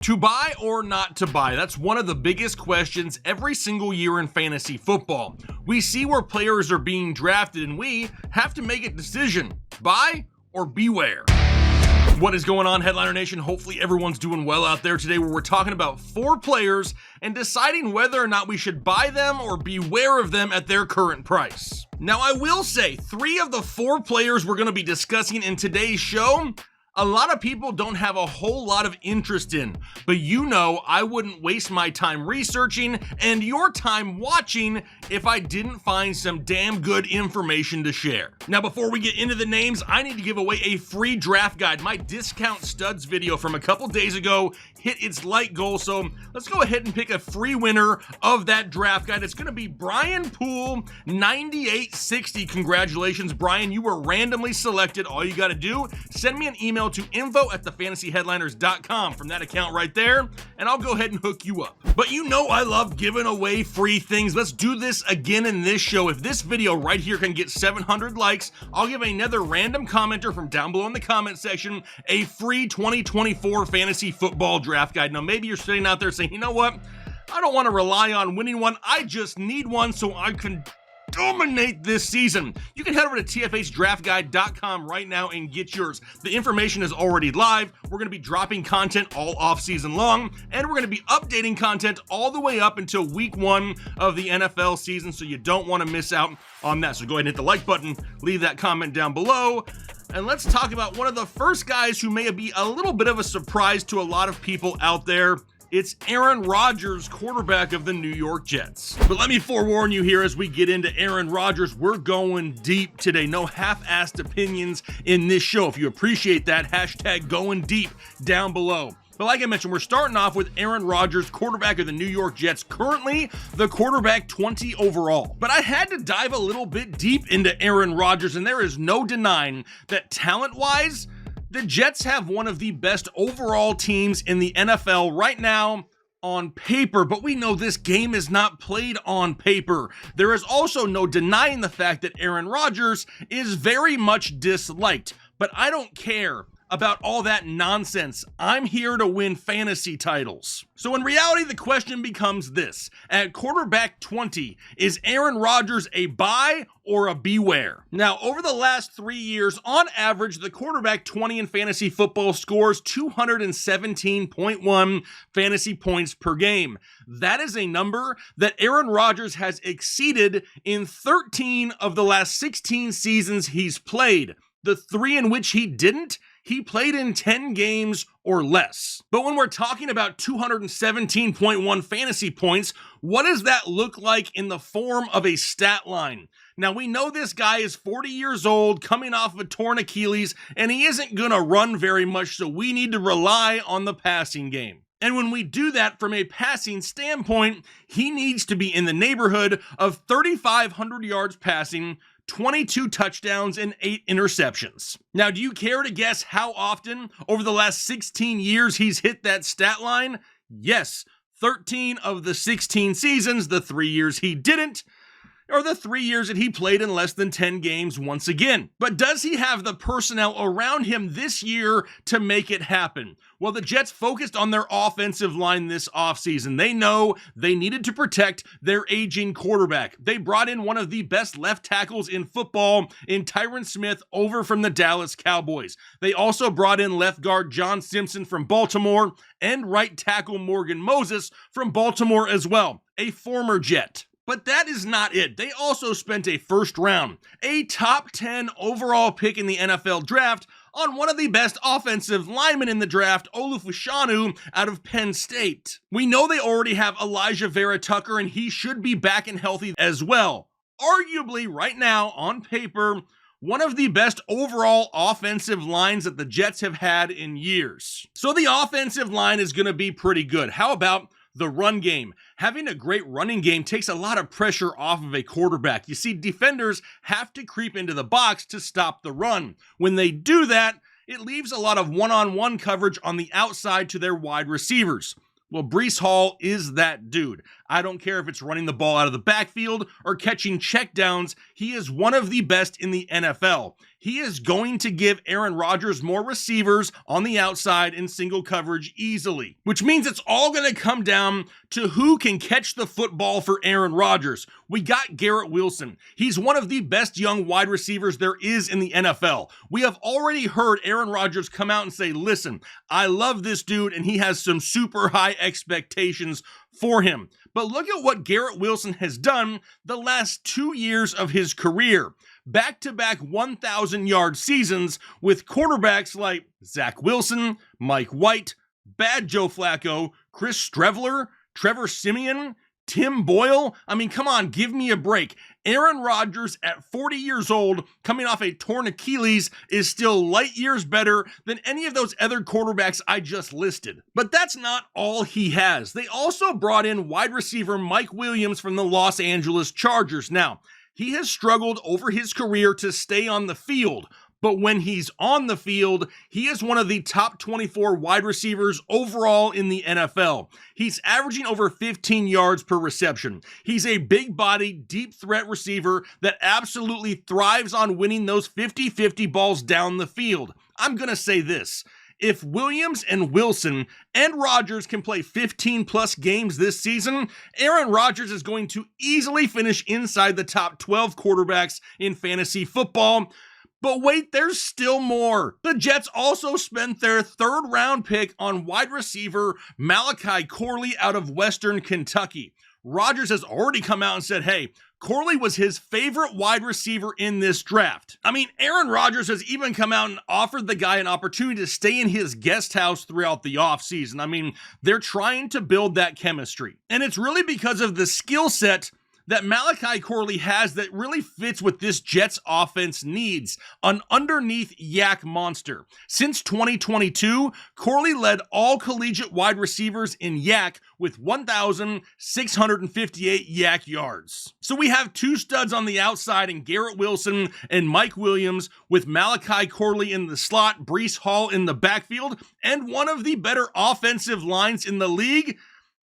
To buy or not to buy? That's one of the biggest questions every single year in fantasy football. We see where players are being drafted and we have to make a decision. Buy or beware. What is going on, Headliner Nation? Hopefully everyone's doing well out there today, where we're talking about 4 players and deciding whether or not we should buy them or beware of them at their current price. Now, I will say 3 of the 4 players we're going to be discussing in today's show, a lot of people don't have a whole lot of interest in, but I wouldn't waste my time researching and your time watching if I didn't find some damn good information to share. Now, before we get into the names, I need to give away a free draft guide. My discount studs video from a couple days ago hit its like goal, so let's go ahead and pick a free winner of that draft guide. It's going to be Brian Poole 9860. Congratulations, Brian. You were randomly selected. All you got to do, send me an email to info@thefantasyheadliners.com from that account right there, and I'll go ahead and hook you up. But I love giving away free things. Let's do this again in this show. If this video right here can get 700 likes, I'll give another random commenter from down below in the comment section a free 2024 fantasy football draft guide. Now, maybe you're sitting out there saying, you know what? I don't want to rely on winning one. I just need one so I can dominate this season. You can head over to tfhdraftguide.com right now and get yours. The information is already live. We're going to be dropping content all off season long, and we're going to be updating content all the way up until week 1 of the NFL season, so you don't want to miss out on that. So go ahead and hit the like button, leave that comment down below, and let's talk about one of the first guys who may be a little bit of a surprise to a lot of people out there. It's Aaron Rodgers, quarterback of the New York Jets. But let me forewarn you here as we get into Aaron Rodgers, we're going deep today. No half-assed opinions in this show. If you appreciate that, hashtag going deep down below. But like I mentioned, we're starting off with Aaron Rodgers, quarterback of the New York Jets, currently the quarterback 20 overall. But I had to dive a little bit deep into Aaron Rodgers, and there is no denying that talent-wise, the Jets have one of the best overall teams in the NFL right now on paper, but we know this game is not played on paper. There is also no denying the fact that Aaron Rodgers is very much disliked, but I don't care about all that nonsense. I'm here to win fantasy titles. So in reality, the question becomes this. At quarterback 20, is Aaron Rodgers a buy or a beware? Now, over the last 3 years, on average, the quarterback 20 in fantasy football scores 217.1 fantasy points per game. That is a number that Aaron Rodgers has exceeded in 13 of the last 16 seasons he's played. The 3 in which he didn't, he played in 10 games or less. But when we're talking about 217.1 fantasy points, what does that look like in the form of a stat line? Now, we know this guy is 40 years old, coming off of a torn Achilles, and he isn't going to run very much, so we need to rely on the passing game. And when we do that from a passing standpoint, he needs to be in the neighborhood of 3,500 yards passing, 22 touchdowns, and 8 interceptions. Now, do you care to guess how often over the last 16 years he's hit that stat line? Yes, 13 of the 16 seasons. The 3 years he didn't, or the 3 years that he played in less than 10 games once again. But does he have the personnel around him this year to make it happen? Well, the Jets focused on their offensive line this offseason. They know they needed to protect their aging quarterback. They brought in one of the best left tackles in football in Tyron Smith over from the Dallas Cowboys. They also brought in left guard John Simpson from Baltimore and right tackle Morgan Moses from Baltimore as well, a former Jet. But that is not it. They also spent a first round, a top 10 overall pick in the NFL draft on one of the best offensive linemen in the draft, Olu Fashanu out of Penn State. We know they already have Elijah Vera Tucker, and he should be back and healthy as well. Arguably, right now, on paper, one of the best overall offensive lines that the Jets have had in years. So the offensive line is going to be pretty good. How about the run game? Having a great running game takes a lot of pressure off of a quarterback. You see, defenders have to creep into the box to stop the run. When they do that, it leaves a lot of one-on-one coverage on the outside to their wide receivers. Well, Breece Hall is that dude. I don't care if it's running the ball out of the backfield or catching checkdowns. He is one of the best in the NFL. he is going to give Aaron Rodgers more receivers on the outside in single coverage easily, which means it's all going to come down to who can catch the football for Aaron Rodgers. We got Garrett Wilson. He's one of the best young wide receivers there is in the NFL. We have already heard Aaron Rodgers come out and say, listen, I love this dude and he has some super high expectations for him. But look at what Garrett Wilson has done the last 2 years of his career. Back-to-back 1,000-yard seasons with quarterbacks like Zach Wilson, Mike White, Bad Joe Flacco, Chris Streveler, Trevor Siemian, Tim Boyle. I mean, come on, give me a break. Aaron Rodgers at 40 years old, coming off a torn Achilles, is still light years better than any of those other quarterbacks I just listed. But that's not all he has. They also brought in wide receiver Mike Williams from the Los Angeles Chargers. Now, he has struggled over his career to stay on the field, but when he's on the field, he is one of the top 24 wide receivers overall in the NFL. He's averaging over 15 yards per reception. He's a big body, deep threat receiver that absolutely thrives on winning those 50-50 balls down the field. I'm going to say this. If Williams and Wilson and Rodgers can play 15 plus games this season, Aaron Rodgers is going to easily finish inside the top 12 quarterbacks in fantasy football. But wait, there's still more. The Jets also spent their third-round pick on wide receiver Malachi Corley out of Western Kentucky. Rodgers has already come out and said, hey, Corley was his favorite wide receiver in this draft. I mean, Aaron Rodgers has even come out and offered the guy an opportunity to stay in his guest house throughout the offseason. I mean, they're trying to build that chemistry. And it's really because of the skill set that Malachi Corley has that really fits what this Jets offense needs, an underneath yak monster. Since 2022, Corley led all collegiate wide receivers in yak with 1,658 yak yards. So we have two studs on the outside in Garrett Wilson and Mike Williams, with Malachi Corley in the slot, Breece Hall in the backfield, and one of the better offensive lines in the league.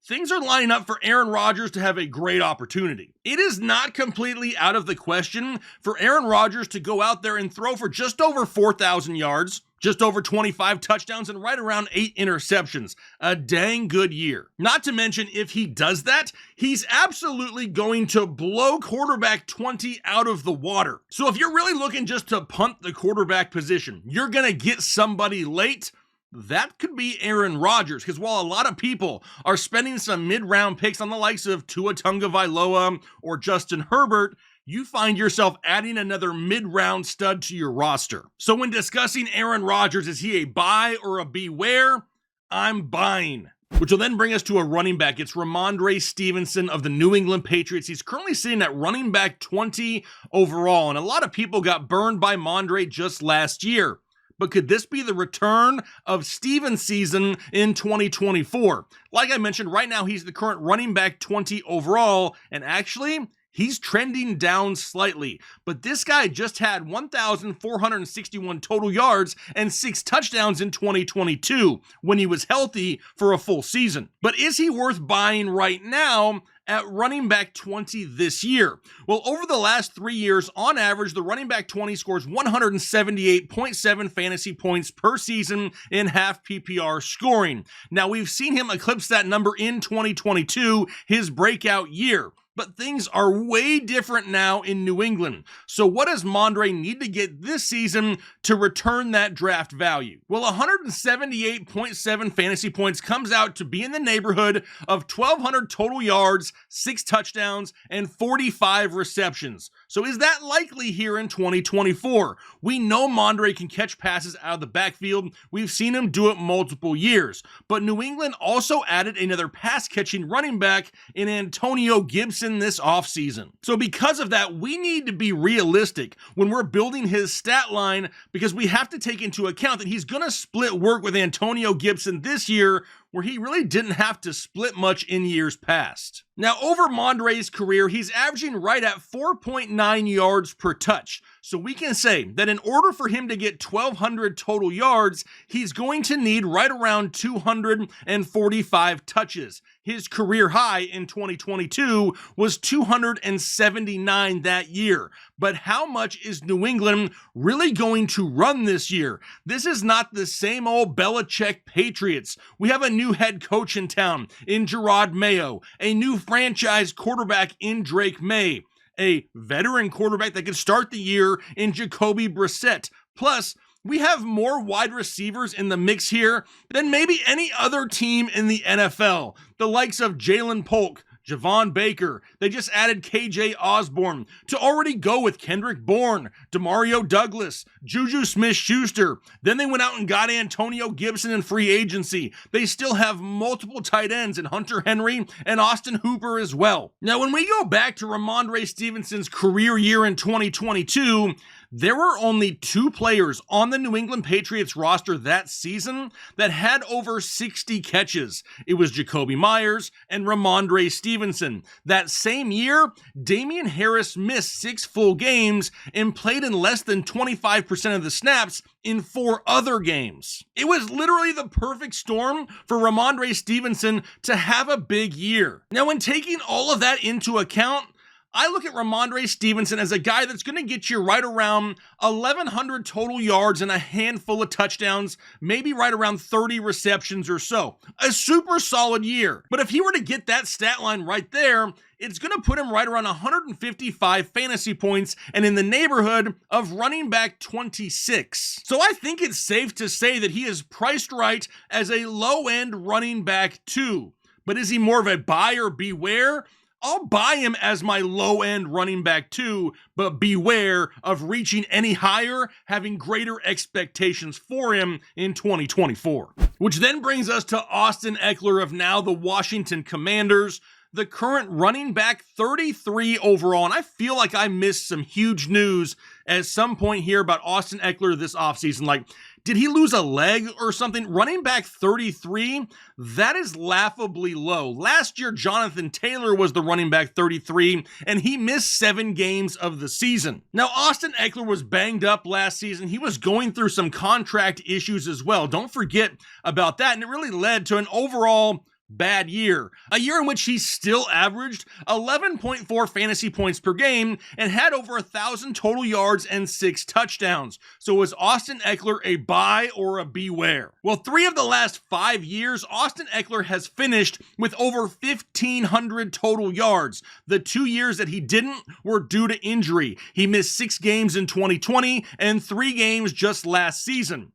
Things are lining up for Aaron Rodgers to have a great opportunity. It is not completely out of the question for Aaron Rodgers to go out there and throw for just over 4,000 yards, just over 25 touchdowns, and right around 8 interceptions. A dang good year. Not to mention, if he does that, he's absolutely going to blow quarterback 20 out of the water. So if you're really looking just to punt the quarterback position, you're going to get somebody late. That could be Aaron Rodgers, because while a lot of people are spending some mid-round picks on the likes of Tua Tagovailoa or Justin Herbert, you find yourself adding another mid-round stud to your roster. So when discussing Aaron Rodgers, is he a buy or a beware? I'm buying. Which will then bring us to a running back. It's Rhamondre Stevenson of the New England Patriots. He's currently sitting at running back 20 overall, and a lot of people got burned by Mondre just last year. But could this be the return of Stevens' season in 2024? Like I mentioned, right now he's the current running back 20 overall, and actually, he's trending down slightly. But this guy just had 1,461 total yards and 6 touchdowns in 2022 when he was healthy for a full season. But is he worth buying right now at running back 20 this year? Well, over the last 3 years, on average, the running back 20 scores 178.7 fantasy points per season in half PPR scoring. Now, we've seen him eclipse that number in 2022, his breakout year. But things are way different now in New England. So what does Mondre need to get this season to return that draft value? Well, 178.7 fantasy points comes out to be in the neighborhood of 1,200 total yards, 6 touchdowns, and 45 receptions. So is that likely here in 2024? We know Mondre can catch passes out of the backfield. We've seen him do it multiple years. But New England also added another pass-catching running back in Antonio Gibson this offseason. So because of that, we need to be realistic when we're building his stat line, because we have to take into account that he's going to split work with Antonio Gibson this year, where he really didn't have to split much in years past. Now, over Mondre's career, he's averaging right at 4.9 yards per touch. So we can say that in order for him to get 1,200 total yards, he's going to need right around 245 touches. His career high in 2022 was 279 that year. But how much is New England really going to run this year? This is not the same old Belichick Patriots. We have a new head coach in town in Gerard Mayo, a new franchise quarterback in Drake May, a veteran quarterback that could start the year in Jacoby Brissett. Plus, we have more wide receivers in the mix here than maybe any other team in the NFL. The likes of Jalen Polk, Javon Baker. They just added KJ Osborne to already go with Kendrick Bourne, Demario Douglas, Juju Smith-Schuster. Then they went out and got Antonio Gibson in free agency. They still have multiple tight ends in Hunter Henry and Austin Hooper as well. Now, when we go back to Rhamondre Stevenson's career year in 2022, there were only 2 players on the New England Patriots roster that season that had over 60 catches. It was Jacoby Myers and Rhamondre Stevenson. That same year, Damian Harris missed 6 full games and played in less than 25% of the snaps in 4 other games. It was literally the perfect storm for Rhamondre Stevenson to have a big year. Now, when taking all of that into account, I look at Rhamondre Stevenson as a guy that's going to get you right around 1,100 total yards and a handful of touchdowns, maybe right around 30 receptions or so. A super solid year. But if he were to get that stat line right there, it's going to put him right around 155 fantasy points and in the neighborhood of running back 26. So I think it's safe to say that he is priced right as a low-end running back 2. But is he more of a buy or beware? I'll buy him as my low-end running back 2, but beware of reaching any higher, having greater expectations for him in 2024. Which then brings us to Austin Ekeler of now the Washington Commanders, the current running back 33 overall. And I feel like I missed some huge news at some point here about Austin Ekeler this offseason. Like, did he lose a leg or something? Running back 33, that is laughably low. Last year, Jonathan Taylor was the running back 33, and he missed 7 games of the season. Now, Austin Ekeler was banged up last season. He was going through some contract issues as well. Don't forget about that, and it really led to an overall bad year. A year in which he still averaged 11.4 fantasy points per game and had over 1,000 total yards and 6 touchdowns. So was Austin Ekeler a buy or a beware? Well, 3 of the last 5 years, Austin Ekeler has finished with over 1,500 total yards. The 2 years that he didn't were due to injury. He missed 6 games in 2020 and 3 games just last season.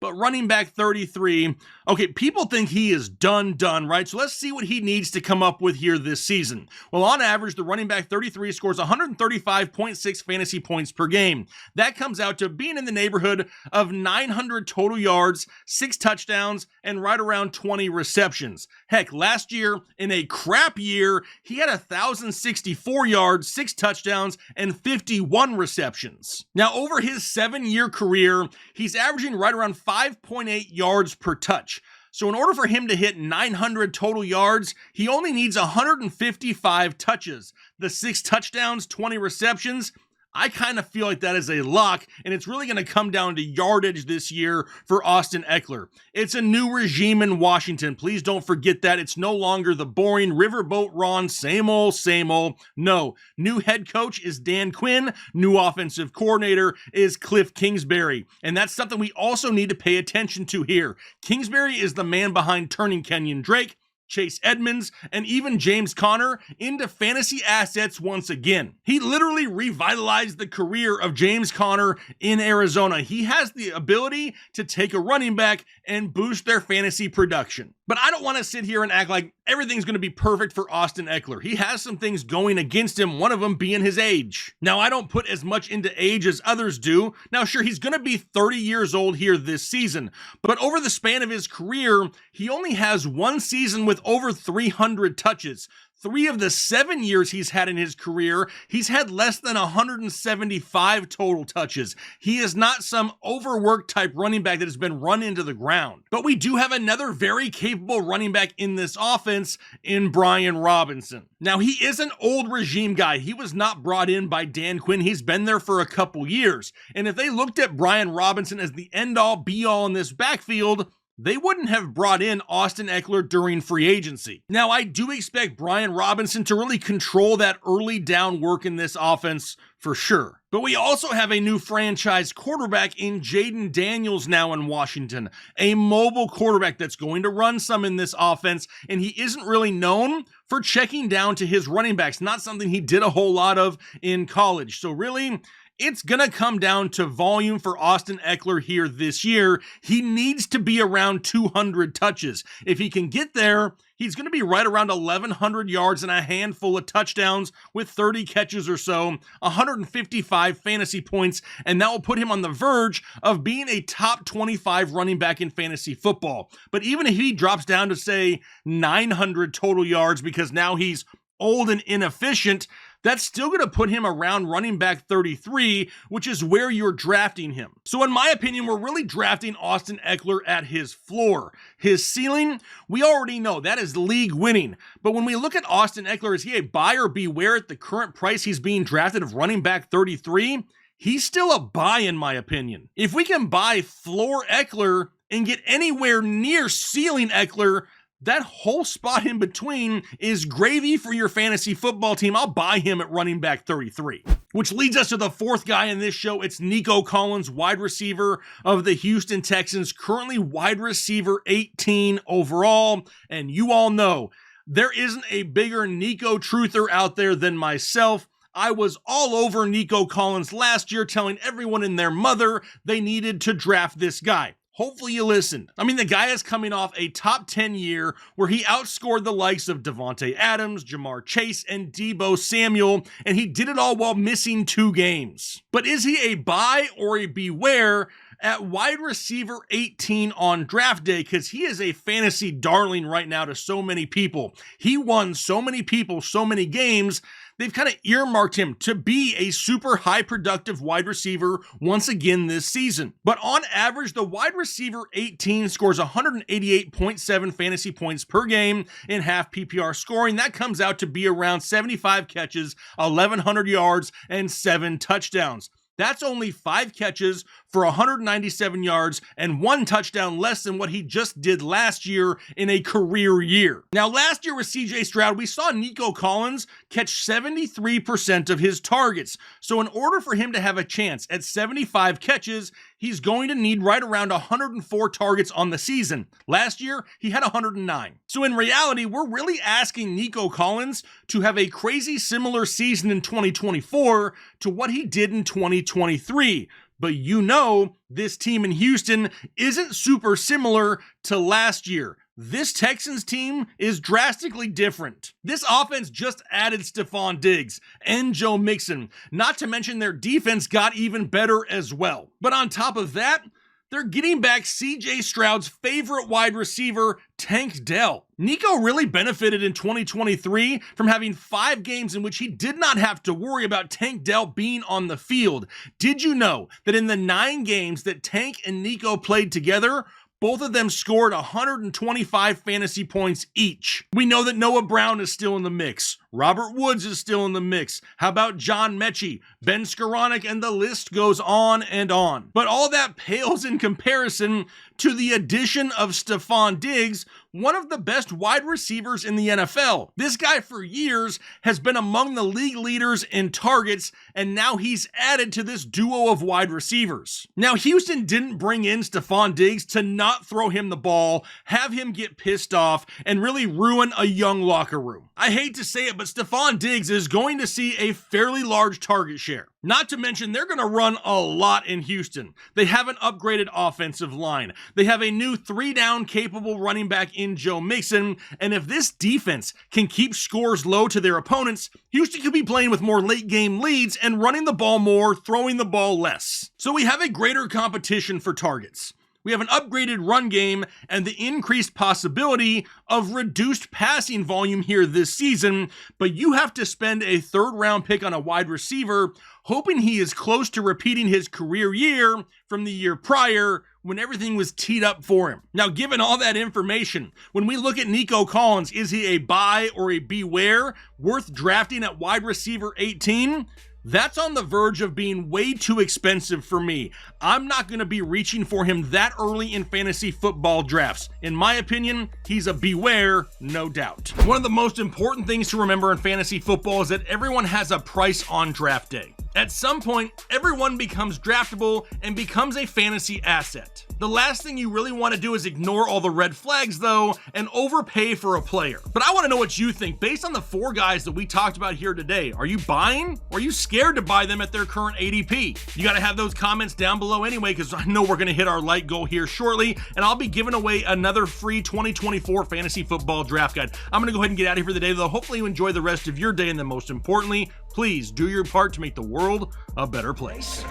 But running back 33, okay, people think he is done, right? So let's see what he needs to come up with here this season. Well, on average, the running back 33 scores 135.6 fantasy points per game. That comes out to being in the neighborhood of 900 total yards, 6 touchdowns, and right around 20 receptions. Heck, last year, in a crap year, he had 1,064 yards, 6 touchdowns, and 51 receptions. Now, over his 7-year career, he's averaging right around 5.8 yards per touch. So in order for him to hit 900 total yards, he only needs 155 touches. The 6 touchdowns, 20 receptions, I kind of feel like that is a lock, and it's really going to come down to yardage this year for Austin Ekeler. It's a new regime in Washington. Please don't forget that. It's no longer the boring Riverboat Ron, same old, same old. No, new head coach is Dan Quinn. New offensive coordinator is Cliff Kingsbury. And that's something we also need to pay attention to here. Kingsbury is the man behind turning Kenyon Drake, Chase Edmonds, and even James Conner into fantasy assets once again. He literally revitalized the career of James Conner in Arizona. He has the ability to take a running back and boost their fantasy production. But I don't want to sit here and act like everything's going to be perfect for Austin Ekeler. He has some things going against him, one of them being his age. Now, I don't put as much into age as others do. Now, sure, he's going to be 30 years old here this season, but over the span of his career, he only has 1 season with over 300 touches. 3 of the 7 years he's had in his career, he's had less than 175 total touches. He is not some overworked type running back that has been run into the ground. But we do have another very capable running back in this offense in Brian Robinson. Now, he is an old regime guy. He was not brought in by Dan Quinn. He's been there for a couple years. And if they looked at Brian Robinson as the end-all, be-all in this backfield, they wouldn't have brought in Austin Ekeler during free agency. Now, I do expect Brian Robinson to really control that early down work in this offense for sure. But we also have a new franchise quarterback in Jayden Daniels now in Washington, a mobile quarterback that's going to run some in this offense, and he isn't really known for checking down to his running backs, not something he did a whole lot of in college. So really, it's going to come down to volume for Austin Ekeler here this year. He needs to be around 200 touches. If he can get there, he's going to be right around 1,100 yards and a handful of touchdowns with 30 catches or so, 155 fantasy points, and that will put him on the verge of being a top 25 running back in fantasy football. But even if he drops down to, say, 900 total yards because now he's old and inefficient, that's still going to put him around running back 33, which is where you're drafting him. So in my opinion, we're really drafting Austin Ekeler at his floor. His ceiling, we already know that is league winning. But when we look at Austin Ekeler, is he a buyer beware at the current price he's being drafted of running back 33? He's still a buy in my opinion. If we can buy floor Ekeler and get anywhere near ceiling Ekeler, that whole spot in between is gravy for your fantasy football team. I'll buy him at running back 33. Which leads us to the fourth guy in this show. It's Nico Collins, wide receiver of the Houston Texans, currently wide receiver 18 overall. And you all know there isn't a bigger Nico truther out there than myself. I was all over Nico Collins last year, telling everyone and their mother they needed to draft this guy. Hopefully you listened. I mean, the guy is coming off a top 10 year where he outscored the likes of Devontae Adams, Jamar Chase, and Deebo Samuel, and he did it all while missing 2 games. But is he a buy or a beware at wide receiver 18 on draft day? Because he is a fantasy darling right now to so many people. He won so many people so many games. They've kind of earmarked him to be a super high productive wide receiver once again this season. But on average, the wide receiver 18 scores 188.7 fantasy points per game in half PPR scoring. That comes out to be around 75 catches, 1,100 yards, and 7 touchdowns. That's only 5 catches for 197 yards and 1 touchdown less than what he just did last year in a career year. Now, last year with CJ Stroud, we saw Nico Collins catch 73% of his targets. So in order for him to have a chance at 75 catches, he's going to need right around 104 targets on the season. Last year, he had 109. So in reality, we're really asking Nico Collins to have a crazy similar season in 2024 to what he did in 2023. But you know, this team in Houston isn't super similar to last year. This Texans team is drastically different. This offense just added Stephon Diggs and Joe Mixon, not to mention their defense got even better as well. But on top of that, they're getting back CJ Stroud's favorite wide receiver, Tank Dell. Nico really benefited in 2023 from having 5 games in which he did not have to worry about Tank Dell being on the field. Did you know that in the 9 games that Tank and Nico played together, both of them scored 125 fantasy points each? We know that Noah Brown is still in the mix. Robert Woods is still in the mix. How about John Mechie, Ben Skoranek, and the list goes on and on. But all that pales in comparison to the addition of Stephon Diggs, one of the best wide receivers in the NFL. This guy for years has been among the league leaders in targets, and now he's added to this duo of wide receivers. Now, Houston didn't bring in Stephon Diggs to not throw him the ball, have him get pissed off, and really ruin a young locker room. I hate to say it, but Stephon Diggs is going to see a fairly large target share. Not to mention, they're going to run a lot in Houston. They have an upgraded offensive line. They have a new 3-down capable running back in Joe Mixon. And if this defense can keep scores low to their opponents, Houston could be playing with more late game leads and running the ball more, throwing the ball less. So we have a greater competition for targets. We have an upgraded run game and the increased possibility of reduced passing volume here this season, but you have to spend a third-round pick on a wide receiver hoping he is close to repeating his career year from the year prior when everything was teed up for him. Now, given all that information, when we look at Nico Collins, is he a buy or a beware worth drafting at wide receiver 18? That's on the verge of being way too expensive for me. I'm not going to be reaching for him that early in fantasy football drafts. In my opinion, he's a beware, no doubt. One of the most important things to remember in fantasy football is that everyone has a price on draft day. At some point, everyone becomes draftable and becomes a fantasy asset. The last thing you really want to do is ignore all the red flags, though, and overpay for a player. But I want to know what you think. Based on the 4 guys that we talked about here today, are you buying or are you scared to buy them at their current ADP? You got to have those comments down below anyway, because I know we're going to hit our like goal here shortly, and I'll be giving away another free 2024 fantasy football draft guide. I'm going to go ahead and get out of here for the day, though. Hopefully you enjoy the rest of your day, and then most importantly, please do your part to make the world a better place.